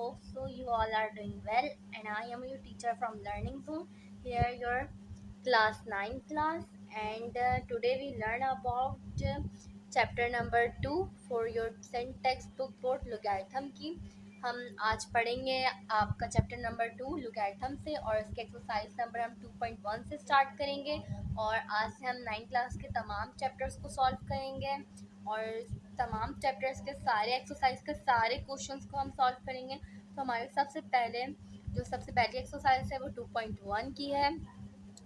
hope so you all are doing well, and I am your teacher from Learning Zone. Here your class 9 class, and today we learn about chapter number 2 for your Cent textbook board logarithm की. हम आज पढ़ेंगे आपका chapter number 2 logarithm से, और इसके exercise number हम 2.1 से स्टार्ट करेंगे। और आज से हम 9 क्लास के तमाम चैप्टर्स को सॉल्व करेंगे, और तमाम चैप्टर्स के सारे एक्सरसाइज के सारे क्वेश्चंस को हम सॉल्व करेंगे। तो हमारे सबसे पहली एक्सरसाइज है वो 2.1 की है,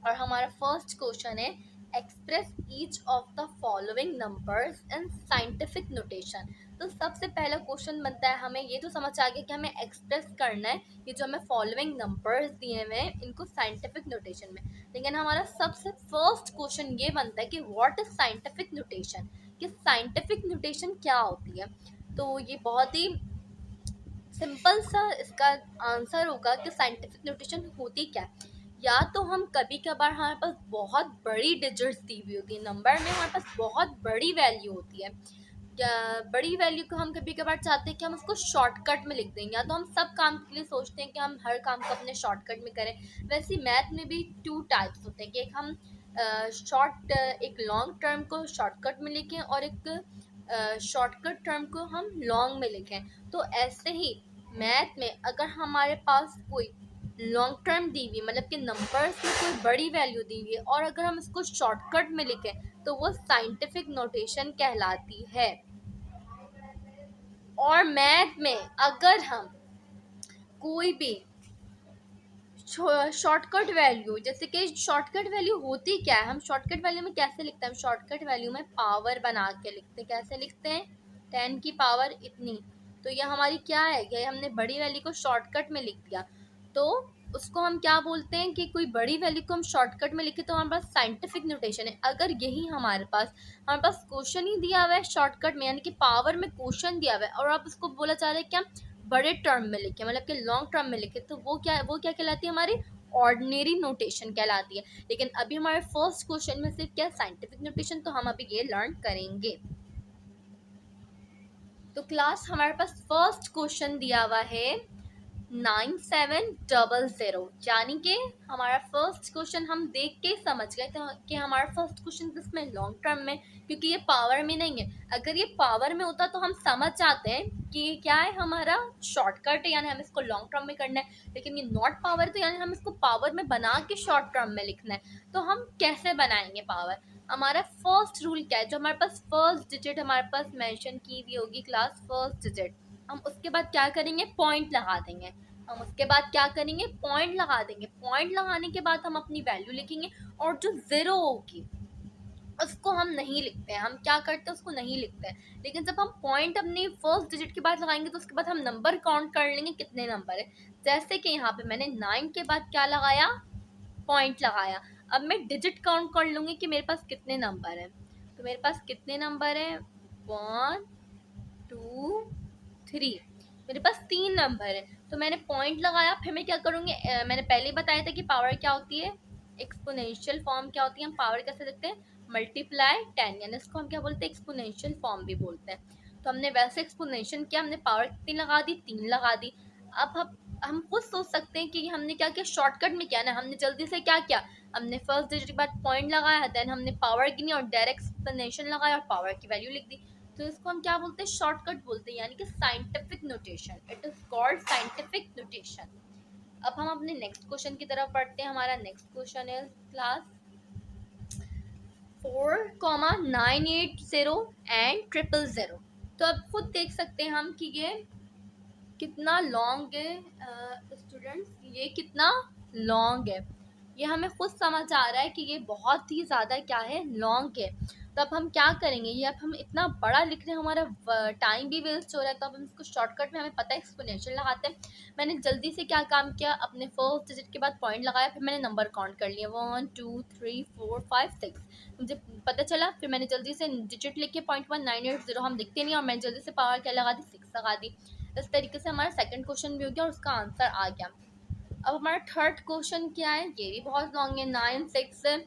और हमारा फर्स्ट क्वेश्चन है express each of the following numbers in scientific notation. तो सबसे पहला क्वेश्चन बनता है, हमें ये तो समझ आ गया कि हमें एक्सप्रेस करना है ये जो हमें फॉलोइंग नंबर्स दिए हुए हैं इनको साइंटिफिक नोटेशन में। लेकिन हमारा सबसे फर्स्ट क्वेश्चन ये बनता है कि व्हाट इज साइंटिफिक नोटेशन, कि साइंटिफिक नोटेशन क्या होती है। तो ये बहुत ही सिंपल सा इसका आंसर होगा कि साइंटिफिक नोटेशन होती क्या है। या तो हम कभी कभार हमारे पास बहुत बड़ी डिजिट्स दी हुई होती है, नंबर में हमारे पास बहुत बड़ी वैल्यू होती है, या बड़ी वैल्यू को हम कभी कभार चाहते हैं कि हम उसको शॉर्टकट में लिख दें, या तो हम सब काम के लिए सोचते हैं कि हम हर काम को अपने शॉर्टकट में करें। वैसे ही मैथ में भी टू टाइप्स होते हैं कि एक लॉन्ग टर्म को शॉर्टकट में लिखें, और एक शॉर्टकट टर्म को हम लॉन्ग में लिखें। तो ऐसे ही मैथ में अगर हमारे पास कोई लॉन्ग टर्म दी हुई, मतलब कि नंबर्स में कोई बड़ी वैल्यू दी हुई है, और अगर हम इसको शॉर्टकट में लिखें तो वो साइंटिफिक नोटेशन कहलाती है। और मैथ में अगर हम कोई भी शॉर्टकट वैल्यू, जैसे कि शॉर्टकट वैल्यू होती क्या है, हम शॉर्टकट वैल्यू में कैसे लिखते हैं, हम शॉर्टकट वैल्यू में पावर बना के लिखते हैं। कैसे लिखते हैं, 10 की पावर इतनी। तो ये हमारी क्या है, ये हमने बड़ी वैल्यू को शॉर्टकट में लिख दिया, तो उसको हम क्या बोलते हैं कि कोई बड़ी वैल्यू को हम शॉर्टकट में लिखे तो हमारे पास साइंटिफिक नोटेशन है। अगर यही हमारे पास क्वेश्चन ही दिया हुआ है शॉर्टकट में, यानी कि पावर में क्वेश्चन दिया हुआ है, और आप उसको बोला चाह रहे हैं कि हम बड़े टर्म में लिखे, मतलब कि लॉन्ग टर्म में लिखे, तो वो क्या कहलाती है, हमारी ऑर्डिनरी नोटेशन कहलाती है। लेकिन अभी हमारे फर्स्ट क्वेश्चन में सिर्फ क्या साइंटिफिक नोटेशन, तो हम अभी ये लर्न करेंगे। तो क्लास हमारे पास फर्स्ट क्वेश्चन दिया हुआ है 9700, यानी कि हमारा फर्स्ट क्वेश्चन हम देख के समझ गए कि हमारा फर्स्ट क्वेश्चन किसमें, लॉन्ग टर्म में, क्योंकि ये पावर में नहीं है। अगर ये पावर में होता तो हम समझ जाते हैं कि ये क्या है, हमारा शॉर्टकट है, यानी हम इसको लॉन्ग टर्म में करना है। लेकिन ये नॉट पावर, तो यानी हम इसको पावर में बना के शॉर्ट टर्म में लिखना है। तो हम कैसे बनाएंगे पावर, हमारा फर्स्ट रूल क्या है, जो हमारे पास फर्स्ट डिजिट हमारे पास मेंशन की हुई होगी क्लास, फर्स्ट डिजिट, हम उसके बाद क्या करेंगे, पॉइंट लगा देंगे। हम उसके बाद क्या करेंगे, पॉइंट लगा देंगे। पॉइंट लगाने के बाद हम अपनी वैल्यू लिखेंगे, और जो ज़ीरो होगी उसको हम नहीं लिखते हैं। हम क्या करते हैं, उसको नहीं लिखते हैं। लेकिन जब हम पॉइंट अपनी फर्स्ट डिजिट के बाद लगाएंगे तो उसके बाद हम नंबर काउंट कर लेंगे कितने नंबर है। जैसे कि यहाँ पे मैंने 9 के बाद क्या लगाया, पॉइंट लगाया। अब मैं डिजिट काउंट कर लूँगी कि मेरे पास कितने नंबर हैं। तो मेरे पास कितने नंबर हैं, 1 2 3, मेरे पास 3 नंबर है। तो मैंने पॉइंट लगाया, फिर मैं क्या करूँगी, मैंने पहले ही बताया था कि पावर क्या होती है, एक्सपोनेंशियल फॉर्म क्या होती है, हम पावर कैसे देखते हैं, मल्टीप्लाई 10, यानी इसको हम क्या बोलते हैं, एक्सपोनेंशियल फॉर्म भी बोलते हैं। तो हमने वैसे एक्सपोनेंशियल किया, हमने पावर कितनी लगा दी, 3 लगा दी। अब हम खुद सोच सकते हैं कि हमने क्या किया, शॉर्टकट में किया ना, हमने जल्दी से क्या किया, हमने फर्स्ट डिजिट के बाद पॉइंट लगाया, देन हमने पावर गिनी और डायरेक्ट एक्सपोनेंशियल लगाया और पावर की वैल्यू लिख दी। तो इसको हम क्या बोलते हैं, शॉर्टकट बोलते हैं, यानी कि scientific notation. It is called scientific notation. अब हम अपने नेक्स्ट क्वेश्चन की तरफ पढ़ते हैं। हमारा नेक्स्ट क्वेश्चन है क्लास 4,980 एंड 000। तो अब खुद देख सकते हैं हम कि ये कितना लॉन्ग है, स्टूडेंट्स, ये कितना लॉन्ग है। ये हमें खुद समझ आ रहा है कि ये बहुत ही ज़्यादा क्या है, लॉन्ग है। तो अब हम क्या करेंगे, ये अब हम इतना बड़ा लिख रहे हैं, हमारा टाइम भी वेस्ट हो रहा है, तो अब हम इसको शॉर्टकट में, हमें पता है एक्सपोनेंशियल लगाते हैं। मैंने जल्दी से क्या काम किया, अपने फर्स्ट डिजिट के बाद पॉइंट लगाया, फिर मैंने नंबर काउंट कर लिया, 1 2 3 4 5 6, मुझे पता चला। फिर मैंने जल्दी से डिजिट लिख के 0.1980 हम दिखते नहीं, और मैंने जल्दी से पावर क्या लगा दी, 6 लगा दी। इस तरीके से हमारा सेकंड क्वेश्चन भी हो गया और उसका आंसर आ गया। अब हमारा थर्ड क्वेश्चन क्या है, ये भी बहुत लॉन्ग है, 9 6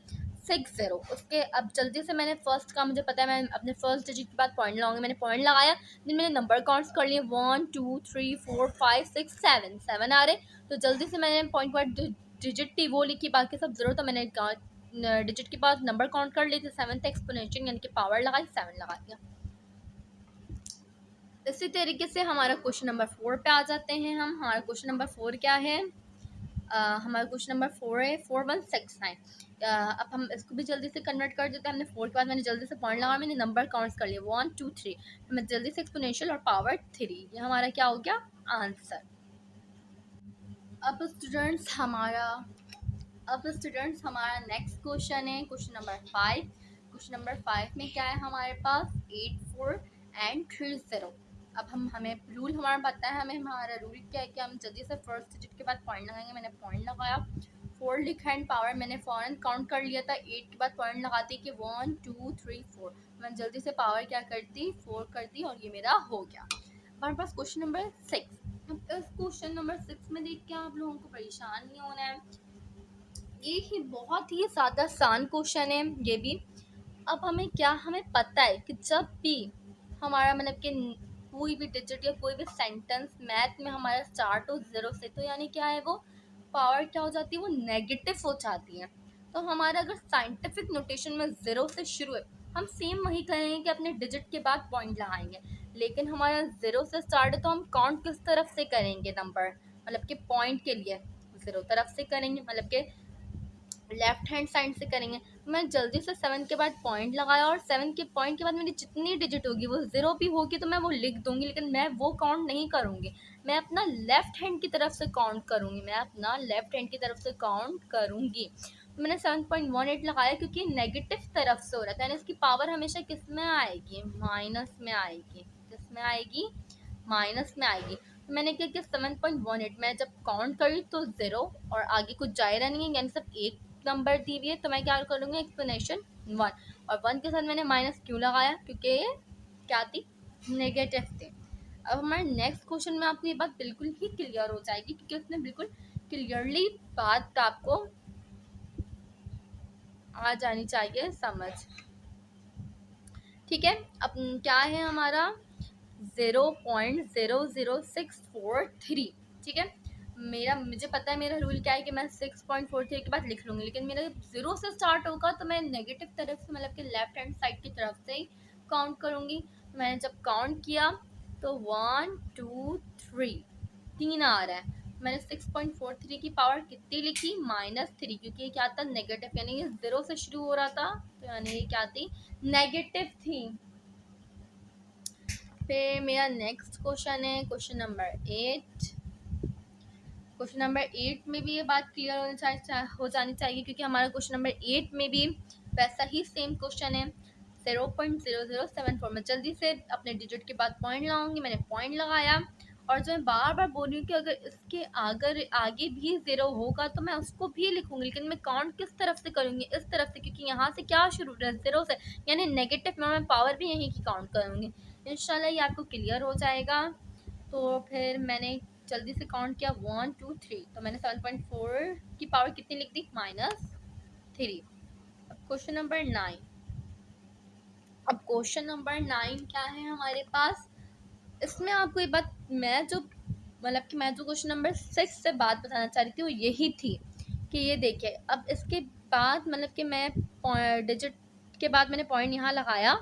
60। उसके अब जल्दी से मैंने फर्स्ट का, मुझे पता है मैं अपने फर्स्ट डिजिट के बाद पॉइंट लगाऊंगी, मैंने पॉइंट लगाया, फिर मैंने नंबर काउंट्स कर लिए 1 2 3 4 5 6 7 7 आ रहे। तो जल्दी से मैंने पॉइंट पॉइंट डिजिट थी वो लिखी, बाकी सब ज़रूर, तो मैंने डिजिट के बाद नंबर काउंट कर लिए थे, 7th एक्सपोनेंशियल यानी कि पावर लगाई, 7 लगा दिया। इसी तरीके से हमारा क्वेश्चन नंबर 4 पे आ जाते हैं हम। हमारा क्वेश्चन नंबर 4 क्या है? हमारा क्वेश्चन नंबर 4 है 4169। अब हम इसको भी जल्दी से कन्वर्ट कर देते हैं। हमने 4 के बाद मैंने जल्दी से पॉइंट लगा, मैंने नंबर काउंट्स कर लिए 1 2 3, मैं जल्दी से एक्सपोनेंशियल और पावर 3, ये हमारा क्या हो गया? आंसर। अब स्टूडेंट्स हमारा नेक्स्ट क्वेश्चन है क्वेश्चन नंबर 5। क्वेश्चन नंबर 5 में क्या है हमारे पास? 8 4 एंड 3 0। अब हमें रूल हमारा पता है, हमारा रूल क्या है कि हम जल्दी से फर्स्ट डिजिट के बाद पॉइंट लगाएंगे। मैंने पॉइंट लगाया, 4 लिखा एंड पावर मैंने फ़ौरन काउंट कर लिया था, 8 के बाद पॉइंट लगाती कि 1 2 3 4, मैं जल्दी से पावर क्या करती? 4 कर दी और ये मेरा हो गया। हमारे पास क्वेश्चन नंबर 6। इस क्वेश्चन नंबर 6 में देख के आप लोगों को परेशान नहीं होना है, ये ही बहुत ही ज़्यादा आसान क्वेश्चन है ये भी। अब हमें पता है कि जब भी हमारा मतलब कि कोई भी डिजिट या कोई भी सेंटेंस मैथ में हमारा स्टार्ट हो 0 से, तो यानी क्या है, वो पावर क्या हो जाती है? वो नेगेटिव हो जाती है। तो हमारा अगर साइंटिफिक नोटेशन में 0 से शुरू है, हम सेम वही करेंगे कि अपने डिजिट के बाद पॉइंट लगाएंगे। लेकिन हमारा 0 से स्टार्ट है तो हम काउंट किस तरफ से करेंगे? नंबर मतलब कि पॉइंट के लिए 0 तरफ से करेंगे, मतलब कि लेफ्ट हैंड साइड से करेंगे। मैं जल्दी से 7 के बाद पॉइंट लगाया और 7 के पॉइंट के बाद मेरी जितनी डिजिट होगी वो 0 भी होगी तो मैं वो लिख दूंगी, लेकिन मैं वो काउंट नहीं करूँगी, मैं अपना लेफ्ट हैंड की तरफ से काउंट करूँगी, मैं अपना लेफ्ट हैंड की तरफ से काउंट करूँगी। तो मैंने 7.18 लगाया क्योंकि नेगेटिव तरफ से हो रहा था, यानी इसकी पावर हमेशा किस में आएगी? माइनस में आएगी। किस में आएगी? माइनस में आएगी। तो मैंने क्या किया? 7.18 मैं जब काउंट करी तो 0 और आगे कुछ जायरा नहीं है, यानी सिर्फ एक नंबर दी हुई है, तो मैं क्या करूँगी? एक्सप्लेनेशन 1, और 1 के साथ मैंने माइनस क्यों लगाया? क्योंकि ये क्या थी? नेगेटिव थी। अब हमारे नेक्स्ट क्वेश्चन में आपको ये बात बिल्कुल ही क्लियर हो जाएगी, क्योंकि उसने बिल्कुल क्लियरली बात आपको आ जानी चाहिए समझ। ठीक है, अब क्या है हमारा? 0.00643। ठीक है, मुझे पता है मेरा रूल क्या है कि मैं 6.43 के बाद लिख लूँगी, लेकिन मेरा 0 से स्टार्ट होगा तो मैं नेगेटिव तरफ से, मतलब कि लेफ्ट हैंड साइड की तरफ से ही काउंट करूँगी। मैंने जब काउंट किया तो 1 2 3 3 आ रहा है। मैंने 6.43 की पावर कितनी लिखी? -3, क्योंकि ये क्या था? नेगेटिव, यानी ये 0 से शुरू हो रहा था, तो यानी ये क्या थी? नेगेटिव थी। फिर मेरा नेक्स्ट क्वेश्चन है क्वेश्चन नंबर 8। क्वेश्चन नंबर 8 में भी ये बात क्लियर हो जानी चाहिए, क्योंकि हमारा क्वेश्चन नंबर 8 में भी वैसा ही सेम क्वेश्चन है 0.0074। मैं जल्दी से अपने डिजिट के बाद पॉइंट लगाऊंगी, मैंने पॉइंट लगाया, और जो मैं बार बार बोल रही हूँ कि अगर इसके आगे भी 0 होगा तो मैं उसको भी लिखूंगी, लेकिन मैं काउंट किस तरफ से करूँगी? इस तरफ से, क्योंकि यहाँ से क्या शुरू है? 0 से, यानी नेगेटिव में मैं पावर भी यहीं की काउंट करूँगी। इंशाल्लाह ये आपको क्लियर हो जाएगा। तो फिर मैंने जल्दी से काउंट किया 1 2 3, तो मैंने 7.4 की पावर कितनी लिख दी? -3। अब क्वेश्चन नंबर 9। अब क्वेश्चन नंबर 9 क्या है हमारे पास? इसमें आपको एक बात, मैं जो क्वेश्चन नंबर 6 से बात बताना चाह रही थी वो यही थी कि ये देखिए, अब इसके बाद मतलब कि मैं डिजिट के बाद मैंने पॉइंट यहाँ लगाया,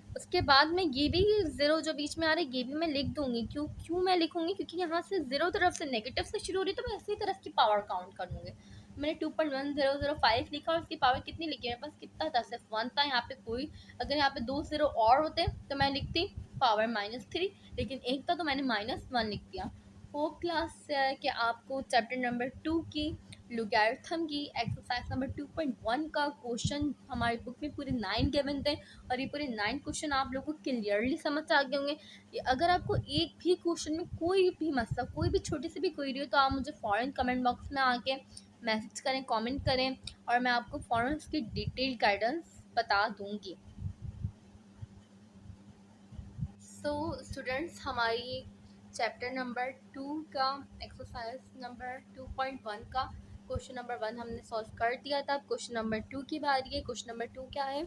उसके बाद मैं ये भी 0 जो बीच में आ रहा है ये भी मैं लिख दूंगी। क्यों मैं लिखूंगी? क्योंकि यहाँ से 0 तरफ से नेगेटिव से शुरू हो रही है, तो मैं इसी तरफ की पावर काउंट करूँगी। मैंने 2.1005 लिखा और उसकी पावर कितनी लिखी? मेरे पास कितना था? सिर्फ 1 था। यहाँ पे कोई, अगर यहाँ पे 2 0 और होते तो मैं लिखती पावर -3, लेकिन एक था तो मैंने -1 लिख दिया। होप क्लास से है कि आपको चैप्टर नंबर 2 की लॉगरिथम की एक्सरसाइज नंबर 2.1 का क्वेश्चन हमारी बुक में पूरे 9 गिवन थे, और ये पूरे 9 क्वेश्चन आप लोगों को क्लियरली समझ आ गए होंगे। अगर आपको एक भी क्वेश्चन में कोई भी मसला, कोई भी छोटी सी भी क्वेरी हो, तो आप मुझे फ़ौरन कमेंट बॉक्स में आके मैसेज करें, कमेंट करें, और मैं आपको फ़ौरन उसकी डिटेल गाइडेंस बता दूंगी। सो स्टूडेंट्स, हमारी चैप्टर नंबर 2 का एक्सरसाइज नंबर 2.1 का क्वेश्चन नंबर 1 हमने सॉल्व कर दिया था। अब क्वेश्चन नंबर 2 की बारी है। क्वेश्चन नंबर 2 क्या है?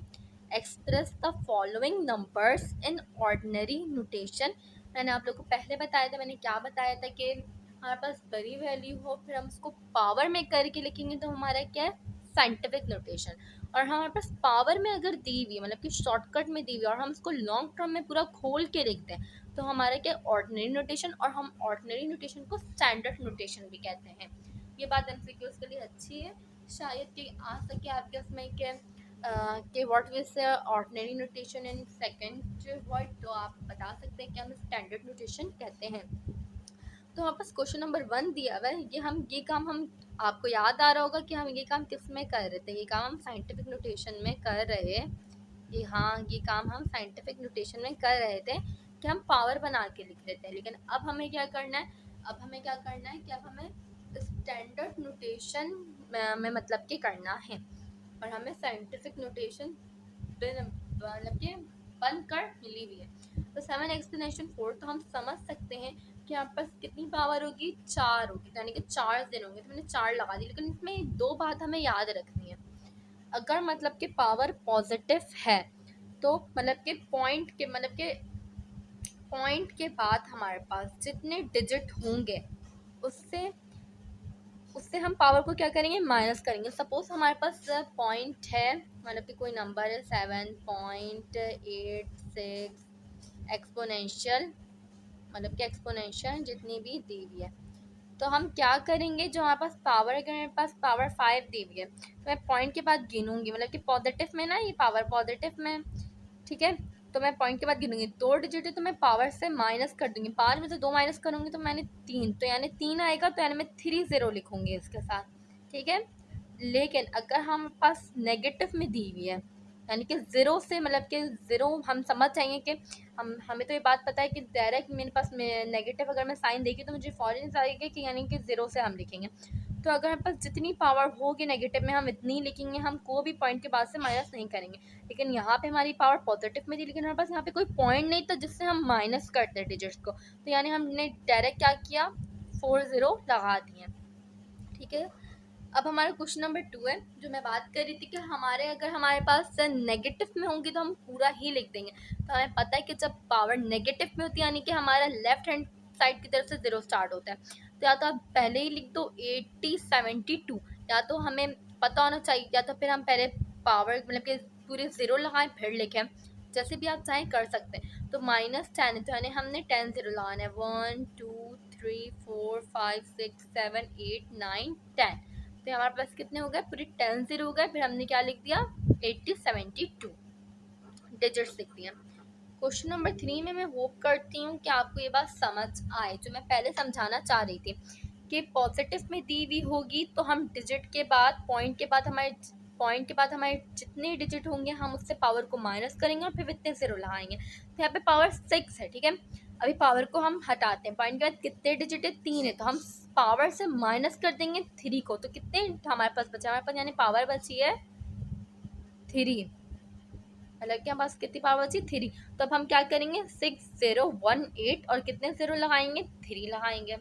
Express the following numbers in ordinary notation. मैंने आप लोग को पहले बताया था, मैंने क्या बताया था कि हमारे पास बड़ी वैल्यू हो फिर हम उसको पावर में करके लिखेंगे तो हमारा क्या है? Scientific notation. और हमारे पास पावर में अगर दी हुई मतलब कि शॉर्टकट में दी हुई और हम उसको लॉन्ग टर्म में पूरा खोल के लिखते हैं तो हमारा क्या? Ordinary notation. और हम ऑर्डिनरी नोटेशन को स्टैंडर्ड नोटेशन भी कहते हैं। ये बात एमसीक्यूज के लिए अच्छी है, शायद कि आ सके आपके उसमें कि what is ordinary notation in second word, तो आप बता सकते हैं कि हम स्टैंडर्ड नोटेशन कहते हैं। तो हमारे पास क्वेश्चन नंबर 1 दिया हुआ है। ये काम हम आपको याद आ रहा होगा कि हम ये काम किस में कर रहे थे। ये काम हम साइंटिफिक नोटेशन में कर रहे हैं। ये काम हम साइंटिफिक नोटेशन में कर रहे थे कि हम पावर बना के लिख रहे थे। लेकिन अब हमें क्या करना है? कि अब हमें स्टैंडर्ड नोटेशन में मतलब कि करना है और हमें साइंटिफिक नोटेशन मतलब कि बनकर मिली हुई है। तो 7 एक्सप्लेनेशन 4 तो हम समझ सकते हैं कि यहाँ पास कितनी पावर होगी? 4 होगी, यानी कि 4 दिन होंगे। तो मैंने 4 लगा दी। लेकिन इसमें 2 बात हमें याद रखनी है। अगर मतलब कि पावर पॉजिटिव है तो पॉइंट के बाद हमारे पास जितने डिजिट होंगे उससे उससे हम पावर को क्या करेंगे? माइनस करेंगे। सपोज हमारे पास पॉइंट है, मतलब कि कोई नंबर है 7.86 एक्सपोनेंशियल, मतलब कि एक्सपोनेंशियल जितनी भी दी हुई है। तो हम क्या करेंगे? जो हमारे पास पावर, अगर मेरे पास पावर 5 दी हुई है तो मैं पॉइंट के बाद गिनूंगी, मतलब कि पॉजिटिव में ना, ये पावर पॉजिटिव में, ठीक है। तो मैं पॉइंट के बाद गिनूंगी, 2 डिजिट है तो मैं पावर से माइनस कर दूंगी। 5 में से 2 माइनस करूंगी तो मैंने 3, तो यानी 3 आएगा, तो यानी मैं 3 0 लिखूंगी इसके साथ, ठीक है। लेकिन अगर हम पास नेगेटिव में दी हुई है, यानी कि ज़ीरो से, मतलब कि ज़ीरो हम समझ जाएंगे कि हमें तो ये बात पता है कि डायरेक्ट मेरे पास नेगेटिव अगर मैं साइन देखी तो मुझे फौरन आएगा कि यानी कि ज़ीरो से हम लिखेंगे। तो अगर हमारे पास जितनी पावर होगी नेगेटिव में हम इतनी लिखेंगे, हम को भी पॉइंट के बाद से माइनस नहीं करेंगे। लेकिन यहाँ पे हमारी पावर पॉजिटिव में थी, लेकिन हमारे पास यहाँ पे कोई पॉइंट नहीं था जिससे हम माइनस करते डिजिट्स को, तो यानी हमने डायरेक्ट क्या किया? 4 0 लगा दिए, ठीक है। अब हमारा क्वेश्चन नंबर 2 है, जो मैं बात कर रही थी कि अगर हमारे पास नेगेटिव में होंगी तो हम पूरा ही लिख देंगे। तो हमें पता है कि जब पावर नेगेटिव में होती है यानी कि हमारा लेफ्ट हैंड साइड की तरफ से 0 स्टार्ट होता है। तो या तो आप पहले ही लिख दो 8072, या तो हमें पता होना चाहिए, या तो फिर हम पहले पावर मतलब कि पूरे 0 लगाएं फिर लिखें, जैसे भी आप चाहें कर सकते हैं। तो -10 है तो यानी हमने 10 0 लगाना है। 1 2 3 4 5 6 7 8 9 10। तो हमारे पास कितने हो गए? पूरी 10 0 हो गए। फिर हमने क्या लिख दिया? 8072 डिजिट्स लिख दिया। क्वेश्चन नंबर 3 में मैं होप करती हूँ कि आपको ये बात समझ आए, जो मैं पहले समझाना चाह रही थी कि पॉजिटिव में दी हुई होगी तो हम डिजिट के बाद, पॉइंट के बाद हमारे जितने डिजिट होंगे हम उससे पावर को माइनस करेंगे और फिर इतने ज़ीरो लगाएंगे। तो यहाँ पे पावर 6 है, ठीक है। अभी पावर को हम हटाते हैं, पॉइंट के बाद कितने डिजिट है? 3 है, तो हम पावर से माइनस कर देंगे 3 को, तो कितने हमारे पास बचा? हमारे पास यानी पावर बची है 3, मतलब कि हमारे पास कितनी पावर बची? 3। तो अब हम क्या करेंगे? 6018 और कितने ज़ीरो लगाएंगे? 3 लगाएंगे।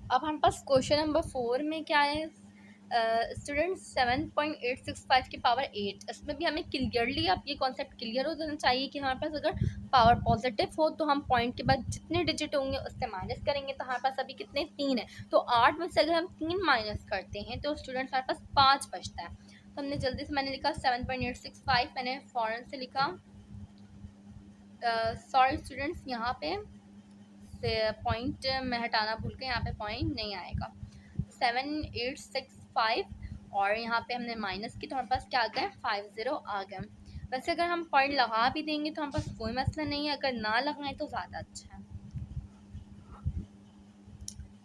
अब हम पास क्वेश्चन नंबर 4 में क्या है? स्टूडेंट 7.865 की पावर 8, इसमें भी हमें क्लियरली, अब ये कॉन्सेप्ट क्लियर हो जाना चाहिए कि हमारे पास अगर पावर पॉजिटिव हो तो हम पॉइंट के बाद जितने डिजिट होंगे उससे माइनस करेंगे। तो हमारे पास अभी कितने? 3 है, तो 8 में से अगर हम 3 माइनस करते हैं तो स्टूडेंट्स हमारे पास 5 बचता है। तो हमने जल्दी से, मैंने लिखा 7.865, मैंने फ़ौरन से लिखा। सॉरी स्टूडेंट्स, यहाँ पे पॉइंट मैं हटाना भूल गई, यहाँ पे पॉइंट नहीं आएगा। 7865 और यहाँ पे हमने माइनस की तो हमारे पास क्या आ गए? 50 आ गए। वैसे अगर हम पॉइंट लगा भी देंगे तो हमारे पास कोई मसला नहीं है, अगर ना लगाएं तो ज़्यादा अच्छा है।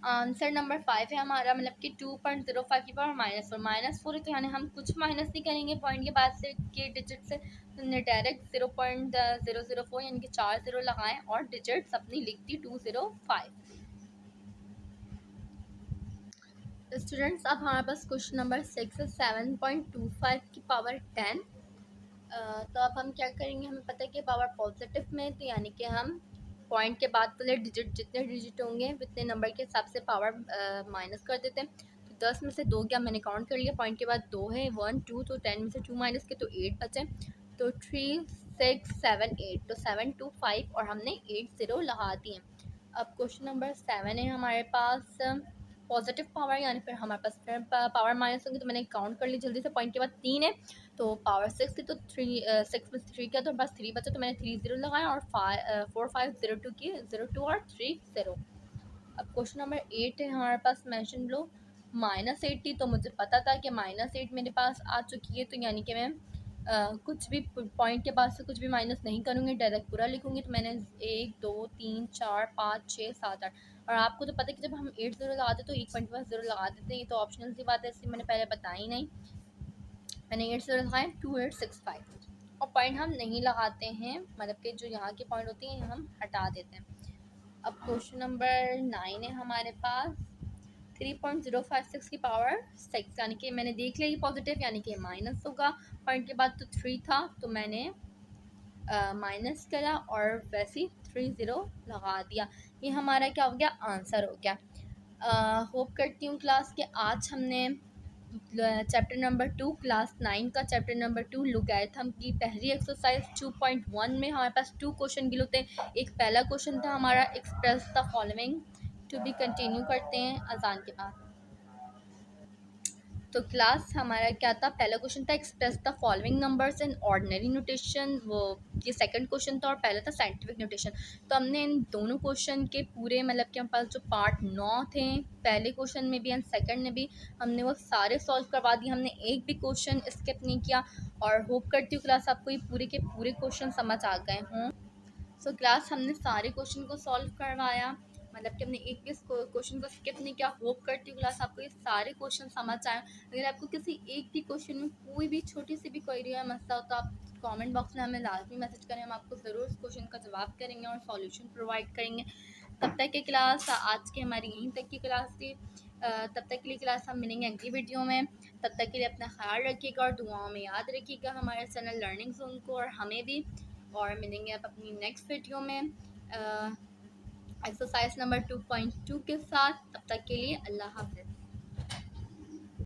आंसर नंबर 5 है हमारा, मतलब कि 2.05 की पावर -4 है, तो यानी हम कुछ माइनस नहीं करेंगे पॉइंट के बाद से के डिजिट से, तो हमने डायरेक्ट 0.004 यानी कि 4 0 लगाएं और डिजिट्स अपनी लिख दी 205। स्टूडेंट्स अब हमारे पास क्वेश्चन नंबर 6 है, 7.25 की पावर 10 तो अब हम क्या करेंगे, हमें पता है कि पावर पॉजिटिव में, तो यानी कि हम पॉइंट के बाद वाले डिजिट, जितने डिजिट होंगे उतने नंबर के हिसाब से पावर माइनस कर देते हैं। तो 10 में से 2 क्या, मैंने काउंट कर लिया, पॉइंट के बाद 2 है, 1 2, तो 10 में से 2 माइनस के तो 8 बचे। तो 3 6 7 8, तो 7 2 5 और हमने 8 0 लगा दिए। अब क्वेश्चन नंबर 7 है हमारे पास पॉजिटिव पावर, यानी फिर हमारे पास फिर पावर माइनस होंगे। तो मैंने काउंट कर ली जल्दी से, पॉइंट के बाद 3 है, तो पावर 6 थी, तो 6 में से 3 किया तो बस 3 बचा, तो मैंने 3 0 लगाया और 4 5 0 2 किए, 0 2 और 3 0। अब क्वेश्चन नंबर 8 है हमारे पास, मेंशन लो -80, तो मुझे पता था कि -8 मेरे पास आ चुकी है, तो यानी कि मैं कुछ भी पॉइंट के पास से कुछ भी माइनस नहीं करूँगी, डायरेक्ट पूरा लिखूँगी। तो मैंने 1 2 3 4 5 6 7 8, और आपको तो पता है कि जब हम 8 0 लगाते तो एक पॉइंट के पास 0 लगा देते हैं, ये तो ऑप्शनल सी बात है, इसलिए मैंने पहले बताई नहीं। मैंने 8 0 लगाए, 2 8 6 5, और पॉइंट हम नहीं लगाते हैं, मतलब कि जो यहाँ की पॉइंट होती हैं हम हटा देते हैं। अब क्वेश्चन नंबर 9 है हमारे पास, 3.056 की पावर 6, यानी कि मैंने देख लिया ये पॉजिटिव, यानी कि माइनस होगा। पॉइंट के बाद तो 3 था, तो मैंने माइनस करा और वैसे ही 3 0 लगा दिया। ये हमारा क्या हो गया, आंसर हो गया। होप करती हूँ क्लास के आज हमने चैप्टर नंबर 2 क्लास 9 का चैप्टर नंबर 2 लुगैथम की पहली एक्सरसाइज 2.1 में हमारे पास 2 क्वेश्चन गिल होते हैं। एक पहला क्वेश्चन था हमारा, express the following, to be continue करते हैं अजान के बाद। तो क्लास हमारा क्या था, पहला क्वेश्चन था express the following numbers in ordinary notation, वो ये सेकंड क्वेश्चन था, और पहला था साइंटिफिक नोटेशन। तो हमने इन दोनों क्वेश्चन के पूरे, मतलब कि हमारे पास जो पार्ट 9 थे, पहले क्वेश्चन में भी एंड सेकंड में भी, हमने वो सारे सॉल्व करवा दिए, हमने एक भी क्वेश्चन स्किप नहीं किया। और होप करती हूँ क्लास आपको ये पूरे के पूरे क्वेश्चन समझ आ गए हों। सो क्लास हमने सारे क्वेश्चन को सॉल्व करवाया, मतलब कि हमने एक भी क्वेश्चन को स्किप नहीं किया। होप करती हूँ क्लास आपको ये सारे क्वेश्चन समझ आए। अगर आपको किसी एक भी क्वेश्चन में कोई भी छोटी सी भी क्वेरी या मसला हो, तो आप कमेंट बॉक्स में हमें लाजमी मैसेज करें, हम आपको ज़रूर उस क्वेश्चन का जवाब करेंगे और सॉल्यूशन प्रोवाइड करेंगे। तब तक की क्लास, आज की हमारी यहीं तक की क्लास थी। तब तक के लिए क्लास हम मिलेंगे अगली वीडियो में। तब तक के लिए अपना ख्याल रखिएगा और दुआओं में याद रखिएगा हमारे चैनल लर्निंग जोन को और हमें भी। और मिलेंगे अब अपनी नेक्स्ट वीडियो में एक्सरसाइज नंबर 2.2 के साथ। तब तक के लिए अल्लाह हाफ़िज़।